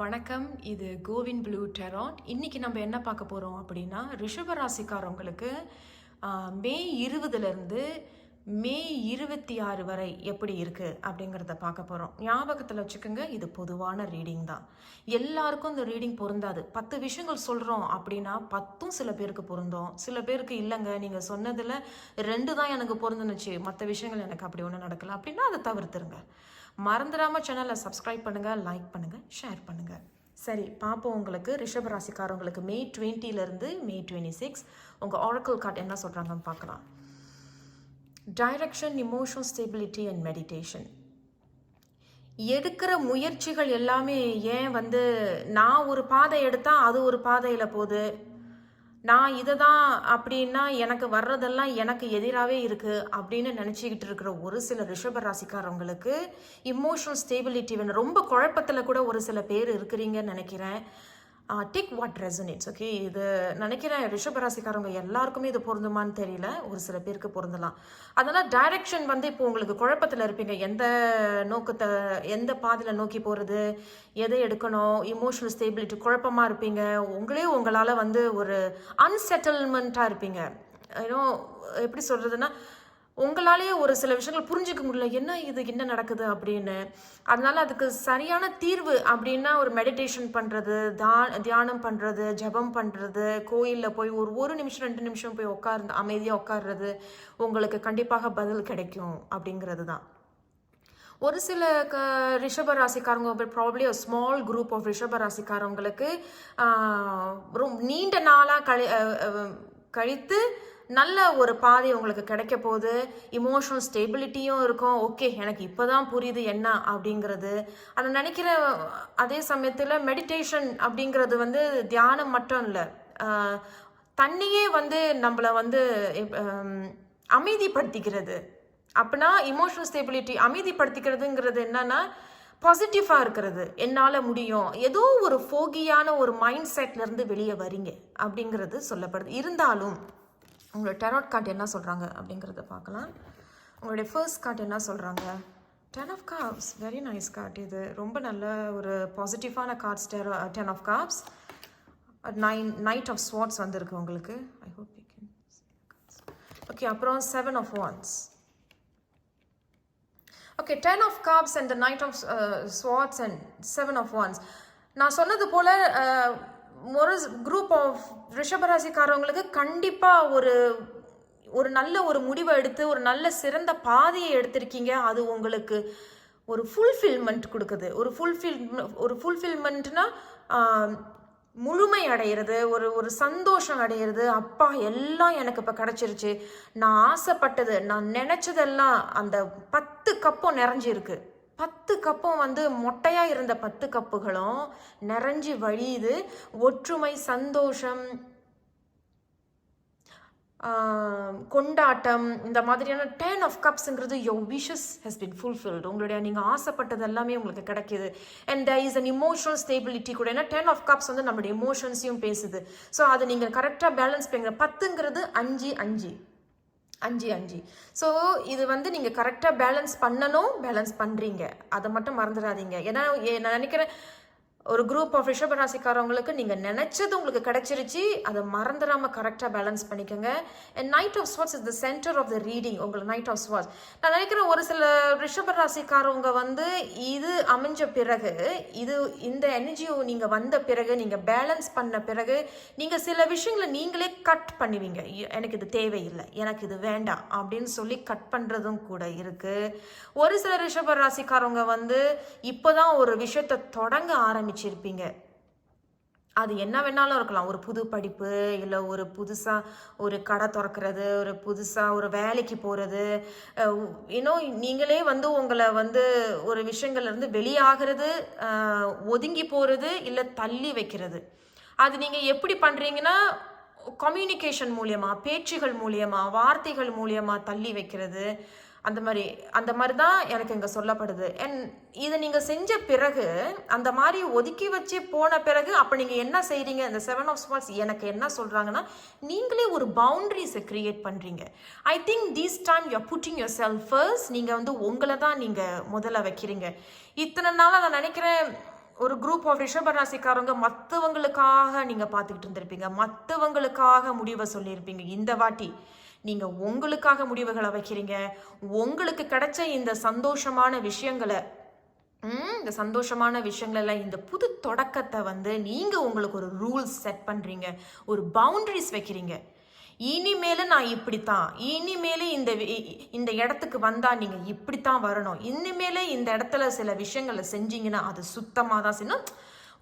வணக்கம். இது CoWIN blue tarot. இன்னைக்கு நம்ம என்ன பார்க்க போறோம் அப்படின்னா, ரிஷப ராசிக்காரவங்களுக்கு மே 20லேருந்து மே 26 வரை எப்படி இருக்கு அப்படிங்கிறத பார்க்க போறோம். ஞாபகத்தில் வச்சுக்கோங்க, இது பொதுவான ரீடிங் தான். எல்லாருக்கும் இந்த ரீடிங் பொருந்தாது. 10 விஷயங்கள் சொல்றோம் அப்படின்னா 10ம் சில பேருக்கு பொருந்தும், சில பேருக்கு இல்லைங்க நீங்கள் சொன்னதில் 2 தான் எனக்கு பொருந்துனுச்சு, மற்ற விஷயங்கள் எனக்கு அப்படி ஒன்றும் நடக்கல அப்படின்னா அதை தவிர்த்துருங்க. மறந்துடாமல் சேனலை சப்ஸ்கிரைப் பண்ணுங்கள், லைக் பண்ணுங்கள், ஷேர் பண்ணுங்கள். சரி, பார்ப்போம். உங்களுக்கு ரிஷப ராசிக்காரவங்களுக்கு மே 20லேருந்து மே 26 உங்கள் ஆரக்கிள் கார்டு என்ன சொல்கிறாங்கன்னு பார்க்கலாம். Direction, emotional stability and meditation. எடுக்கிற முயற்சிகள் எல்லாமே ஏன் நான் ஒரு பாதை எடுத்தால் அது ஒரு பாதையில் போகுது, நான் இதை தான் அப்படின்னா எனக்கு வர்றதெல்லாம் எனக்கு எதிராகவே இருக்குது அப்படின்னு நினச்சிக்கிட்டு இருக்கிற ஒரு சில ரிஷப ராசிக்காரவங்களுக்கு இமோஷனல் ஸ்டேபிலிட்டி வேணும். ரொம்ப குழப்பத்தில் கூட ஒரு சில பேர் இருக்கிறீங்கன்னு நினைக்கிறேன். Take what resonates. ஓகே, இது நினைக்கிறேன் ரிஷப ராசிக்காரவங்க எல்லாருக்குமே இது பொருந்துமான்னு தெரியல, ஒரு சில பேருக்கு பொருந்தலாம். அதனால் டைரக்ஷன் இப்போ உங்களுக்கு குழப்பத்தில் இருப்பீங்க, எந்த நோக்கத்தை எந்த பாதையில் நோக்கி போகிறது, எதை எடுக்கணும், இமோஷனல் ஸ்டேபிலிட்டி குழப்பமாக இருப்பீங்க. உங்களால் ஒரு அன்செட்டில்மெண்ட்டாக இருப்பீங்க. ஏன்னோ எப்படி சொல்கிறதுன்னா, உங்களாலேயே ஒரு சில விஷயங்கள் புரிஞ்சிக்க முடியல, என்ன நடக்குது அப்படின்னு. அதனால அதுக்கு சரியான தீர்வு அப்படின்னா ஒரு மெடிடேஷன் பண்ணுறது, தியானம் பண்ணுறது, ஜபம் பண்ணுறது, கோயிலில் போய் ஒரு நிமிஷம் 2 நிமிஷம் போய் அமைதியாக உட்கார்றது உங்களுக்கு கண்டிப்பாக பதில் கிடைக்கும் அப்படிங்கிறது தான். ஒரு சில ரிஷப ராசிக்காரங்க, ப்ராபப்ளி ஒரு ஸ்மால் குரூப் ஆஃப் ரிஷப ராசிக்காரவங்களுக்கு நீண்ட நாளாக கழித்து நல்ல ஒரு பாதை உங்களுக்கு கிடைக்க போகுது. இமோஷனல் ஸ்டேபிலிட்டியும் இருக்கும். ஓகே, எனக்கு இப்போ தான் புரியுது என்ன அப்படிங்கிறது. அதை நினைக்கிற அதே சமயத்தில் மெடிடேஷன் அப்படிங்கிறது தியானம் மட்டும் இல்லை, தண்ணியே நம்மளை அமைதிப்படுத்திக்கிறது. அப்படின்னா இமோஷனல் ஸ்டேபிலிட்டி அமைதிப்படுத்திக்கிறதுங்கிறது என்னன்னா பாசிட்டிவாக இருக்கிறது, என்னால் முடியும், ஏதோ ஒரு ஃபோகியான ஒரு மைண்ட் செட்லேருந்து வெளியே வரீங்க அப்படிங்கிறது சொல்லப்படுது. இருந்தாலும் உங்களோட டெராட் கார்டு என்ன சொல்கிறாங்க அப்படிங்கிறத பார்க்கலாம். உங்களுடைய ஃபர்ஸ்ட் கார்டு என்ன சொல்கிறாங்க? 10 of Cups. Very nice card. இது ரொம்ப நல்ல ஒரு பாசிட்டிவான cards. 10 of Cups. 9 Knight of Swords வந்திருக்கு உங்களுக்கு. I hope you can. Okay, அப்புறம் 7 of Wands. Okay, 10 of Cups and the Knight of Swords and 7 of Wands. நான் சொன்னது போல் ஒரு குரூப் ஆஃப் ரிஷபராசிக்காரவங்களுக்கு கண்டிப்பாக ஒரு நல்ல ஒரு முடிவை எடுத்து ஒரு நல்ல சிறந்த பாதையை எடுத்திருக்கீங்க. அது உங்களுக்கு ஒரு ஃபுல்ஃபில்மெண்ட் கொடுக்குது. ஒரு ஃபுல்ஃபில்மெண்ட்னா முழுமை அடைகிறது, ஒரு சந்தோஷம் அடைகிறது. அப்பா, எல்லாம் எனக்கு இப்போ கிடச்சிருச்சு, நான் ஆசைப்பட்டது, நான் நினச்சதெல்லாம் அந்த 10 கப்பும் நிறைஞ்சிருக்கு. 10 கப்பும் மொட்டையாக இருந்த 10 கப்புகளும் நிறைஞ்சி வழியுது. ஒற்றுமை, சந்தோஷம், கொண்டாட்டம், இந்த மாதிரியான 10 of Cupsங்கிறது your wishes has been fulfilled. உங்களுடைய நீங்கள் ஆசைப்பட்டது எல்லாமே உங்களுக்கு கிடைக்கிது. And there is an emotional stability கூட. ஏன்னா 10 of Cups நம்மளுடைய எமோஷன்ஸையும் பேசுது. ஸோ அதை நீங்கள் கரெக்டாக பேலன்ஸ் பண்ணுங்க. 10ங்கிறது 5 5 5 5. ஸோ இது நீங்கள் கரெக்டாக பேலன்ஸ் பண்ணணும், பேலன்ஸ் பண்ணுறீங்க, அதை மட்டும் மறந்துடாதீங்க. ஏன்னா நான் நினைக்கிறேன் ஒரு குரூப் ஆஃப் ரிஷப ராசிக்காரவங்களுக்கு நீங்கள் நினச்சது உங்களுக்கு கிடைச்சிருச்சு, அதை மறந்துடாமல் கரெக்டாக பேலன்ஸ் பண்ணிக்கோங்க. And knight of swords is the centre of the reading. உங்களுக்கு நைட் ஆஃப் ஸ்வாட்ஸ் நான் நினைக்கிறேன் ஒரு சில ரிஷப ராசிக்காரவங்க இது அமைஞ்ச பிறகு, இந்த எனர்ஜியை நீங்கள் வந்த பிறகு, நீங்கள் பேலன்ஸ் பண்ண பிறகு, நீங்கள் சில விஷயங்களை நீங்களே கட் பண்ணுவீங்க. எனக்கு இது தேவையில்லை, எனக்கு இது வேண்டாம் அப்படின்னு சொல்லி கட் பண்ணுறதும் கூட இருக்குது. ஒரு சில ரிஷப ராசிக்காரவங்க இப்போதான் ஒரு விஷயத்தை தொடங்க ஆரம்பிச்சிருப்பீங்க. அது என்ன வேணாலும் இருக்கலாம். ஒரு புது படிப்பு, இல்லை ஒரு புதுசாக ஒரு கடை திறக்கிறது, ஒரு புதுசாக ஒரு வேலைக்கு போகிறது, இன்னும் நீங்களே உங்களை ஒரு விஷயங்கள்லேருந்து வெளியாகிறது, ஒதுங்கி போகிறது, இல்லை தள்ளி வைக்கிறது. அது நீங்கள் எப்படி பண்ணுறீங்கன்னா கம்யூனிகேஷன் மூலியமாக, பேச்சுகள் மூலியமாக, வார்த்தைகள் மூலியமாக தள்ளி வைக்கிறது. அந்த மாதிரி தான் எனக்கு இங்கே சொல்லப்படுது. அண்ட் இதை நீங்கள் செஞ்ச பிறகு, அந்த மாதிரி ஒதுக்கி வச்சு போன பிறகு, அப்போ நீங்கள் என்ன செய்கிறீங்க? இந்த 7 of Swords எனக்கு என்ன சொல்கிறாங்கன்னா, நீங்களே ஒரு பவுண்ட்ரிஸை க்ரியேட் பண்ணுறீங்க. I think this time you are putting your self first. நீங்கள் உங்களை தான் நீங்கள் முதல்ல வைக்கிறீங்க. இத்தனை நாளாக நான் நினைக்கிறேன் ஒரு குரூப் ஆஃப் ரிஷபராசிக்காரங்க மற்றவங்களுக்காக நீங்கள் பார்த்துக்கிட்டு இருந்திருப்பீங்க, மற்றவங்களுக்காக முடிவை சொல்லியிருப்பீங்க. இந்த வாட்டி நீங்கள் உங்களுக்காக முடிவுகளை வைக்கிறீங்க. உங்களுக்கு கிடைச்ச இந்த சந்தோஷமான விஷயங்களை இந்த சந்தோஷமான விஷயங்களெல்லாம், இந்த புது தொடக்கத்தை வந்து நீங்கள் உங்களுக்கு ஒரு ரூல்ஸ் செட் பண்ணுறீங்க, ஒரு பவுண்டரிஸ் வைக்கிறீங்க. இனிமேல் நான் இப்படித்தான், இனிமேல் இந்த இடத்துக்கு வந்தால் நீங்கள் இப்படித்தான் வரணும், இனிமேல் இந்த இடத்துல சில விஷயங்களை செஞ்சீங்கன்னா அது சுத்தமாக தான் செய்யணும்.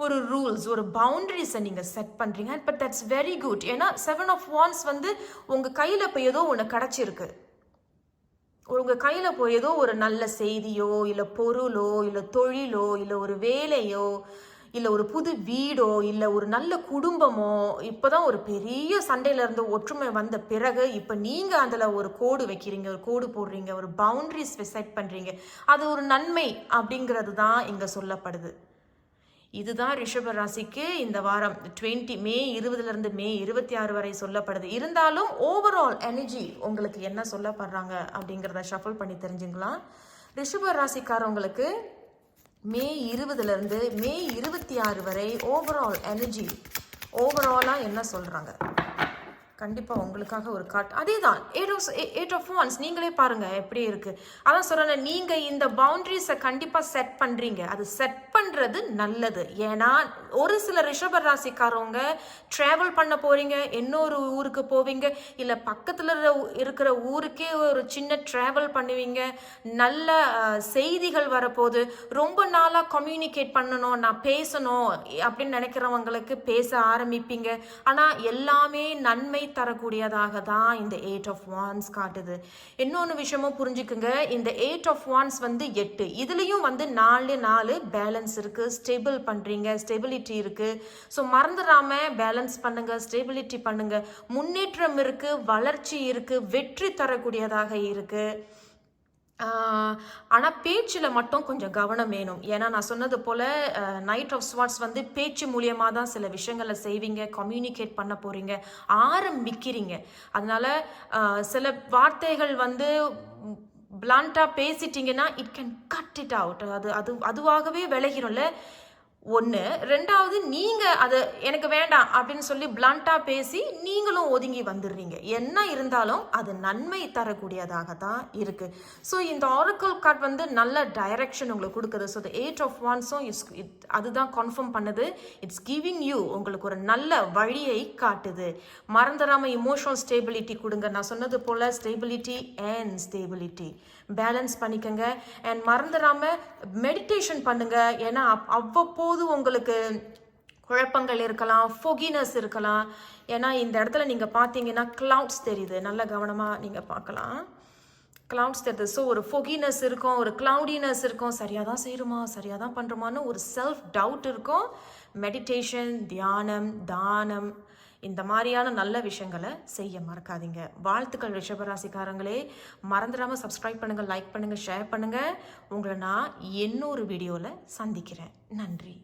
ஒரு ரூல்ஸ், ஒரு பவுண்டரிஸை நீங்கள் செட் பண்ணுறீங்க. But that's very good. ஏன்னா 7 of Wands வந்து உங்கள் கையில் இப்போ ஏதோ ஒன்று கிடச்சிருக்கு. உங்கள் கையில் இப்போ ஏதோ ஒரு நல்ல செய்தியோ இல்லை பொருளோ இல்லை தொழிலோ இல்லை ஒரு வேலையோ இல்லை ஒரு புது வீடோ இல்லை ஒரு நல்ல குடும்பமோ, இப்போ தான் ஒரு பெரிய சண்டையிலேருந்து ஒற்றுமை வந்த பிறகு இப்போ நீங்கள் அதில் ஒரு கோடு வைக்கிறீங்க, ஒரு கோடு போடுறீங்க, ஒரு பவுண்டரிஸ் செட் பண்ணுறீங்க. அது ஒரு நன்மை அப்படிங்கிறது தான் இங்கே சொல்லப்படுது. இதுதான் ரிஷப ராசிக்கு இந்த வாரம் மே 20 மே 26 வரை சொல்லப்படுது. இருந்தாலும் ஓவரால் எனர்ஜி உங்களுக்கு என்ன சொல்லப்படுறாங்க அப்படிங்கிறத ஷஃபிள் பண்ணி தெரிஞ்சுக்கலாம். ரிஷப ராசிக்காரவங்களுக்கு மே 20 மே 26 வரை ஓவரால் எனர்ஜி ஓவராலாக என்ன சொல்கிறாங்க கண்டிப்பாக உங்களுக்காக ஒரு கார்ட். அதே தான் 8 of Wands. நீங்களே பாருங்கள் எப்படி இருக்குது. அதான் சொல்கிறேன், நீங்கள் இந்த பவுண்ட்ரிஸை கண்டிப்பாக செட் பண்ணுறீங்க. அது செட் பண்ணுறது நல்லது. ஏன்னா ஒரு சில ரிஷப ராசிக்காரவங்க ட்ராவல் பண்ண போகிறீங்க, இன்னொரு ஊருக்கு போவீங்க, இல்லை பக்கத்தில் இருக்கிற ஊருக்கே ஒரு சின்ன ட்ராவல் பண்ணுவீங்க. நல்ல செய்திகள் வரப்போகுது. ரொம்ப நாளாக கம்யூனிகேட் பண்ணணும், நான் பேசணும் அப்படின்னு நினைக்கிறவங்களுக்கு பேச ஆரம்பிப்பீங்க. ஆனால் எல்லாமே நன்மை தரக்கூடியதாக தான் இந்த 8 of Wands காட்டுது. இன்னொன்று விஷயமும் புரிஞ்சுக்குங்க, இந்த 8 of Wands வந்து 8, இதுலேயும் வந்து 4 பேலன்ஸ் இருக்கு. ஸ்டேபிள் பண்ணுறீங்க, ஸ்டெபிலிட்டி இருக்கு. ஸோ மறந்துடாம பேலன்ஸ் பண்ணுங்க, ஸ்டெபிலிட்டி பண்ணுங்க. முன்னேற்றம் இருக்கு, வளர்ச்சி இருக்கு, வெற்றி தரக்கூடியதாக இருக்கு. ஆனால் பேச்சில் மட்டும் கொஞ்சம் கவனம் வேணும். ஏன்னா நான் சொன்னது போல் நைட் ஆஃப் ஸ்வாட்ஸ் வந்து பேச்சு மூலியமாக தான் சில விஷயங்களை செய்வீங்க, கம்யூனிகேட் பண்ண போகிறீங்க, ஆரம்பிக்கிறீங்க. அதனால் சில வார்த்தைகள் வந்து பிளான்ட்டாக பேசிட்டிங்கன்னா it can cut it out. அதுவாகவே விலகிடும்ல. 1. 2வது, நீங்கள் அதை எனக்கு வேண்டாம் அப்படின்னு சொல்லி பிளான்ட்டாக பேசி நீங்களும் ஒதுங்கி வந்துடுறீங்க. என்ன இருந்தாலும் அது நன்மை தரக்கூடியதாக தான் இருக்குது. ஸோ இந்த ஆரக்கிள் கார்ட் வந்து நல்ல டைரக்ஷன் உங்களுக்கு கொடுக்குது. ஸோ 8 of Wandsம் அதுதான் கன்ஃபார்ம் பண்ணுது. இட்ஸ் கிவிங் யூ, உங்களுக்கு ஒரு நல்ல வழியை காட்டுது. மறந்துடாமல் இமோஷனல் ஸ்டேபிலிட்டி கொடுங்க. நான் சொன்னது போல் ஸ்டேபிலிட்டி அண்ட் ஸ்டேபிலிட்டி பேலன்ஸ் பண்ணிக்கங்க. அண்ட் மறந்துடாமல் மெடிடேஷன் பண்ணுங்க. ஏன்னா அவ்வப்போது உங்களுக்கு குழப்பங்கள் இருக்கலாம், ஃபொகினஸ் இருக்கலாம். ஏன்னா இந்த இடத்துல நீங்கள் பார்த்தீங்கன்னா கிளவுட்ஸ் தெரியுது, நல்ல கவனமாக நீங்கள் பார்க்கலாம். கிளவுட்ஸ் தெரியுது. ஸோ ஒரு ஃபொகினஸ் இருக்கும், ஒரு கிளவுடினஸ் இருக்கும். சரியாக தான் செய்கிறோமா, சரியாக தான் பண்ணுறோமான்னு ஒரு செல்ஃப் டவுட் இருக்கும். மெடிடேஷன், தியானம், தானம், இந்த மாதிரியான நல்ல விஷயங்களை செய்ய மறக்காதீங்க. வாழ்த்துக்கள் ரிஷபராசிக்காரங்களே. மறந்துடாமல் சப்ஸ்கிரைப் பண்ணுங்கள், லைக் பண்ணுங்கள், ஷேர் பண்ணுங்கள். உங்களை நான் இன்னொரு வீடியோவில் சந்திக்கிறேன். நன்றி.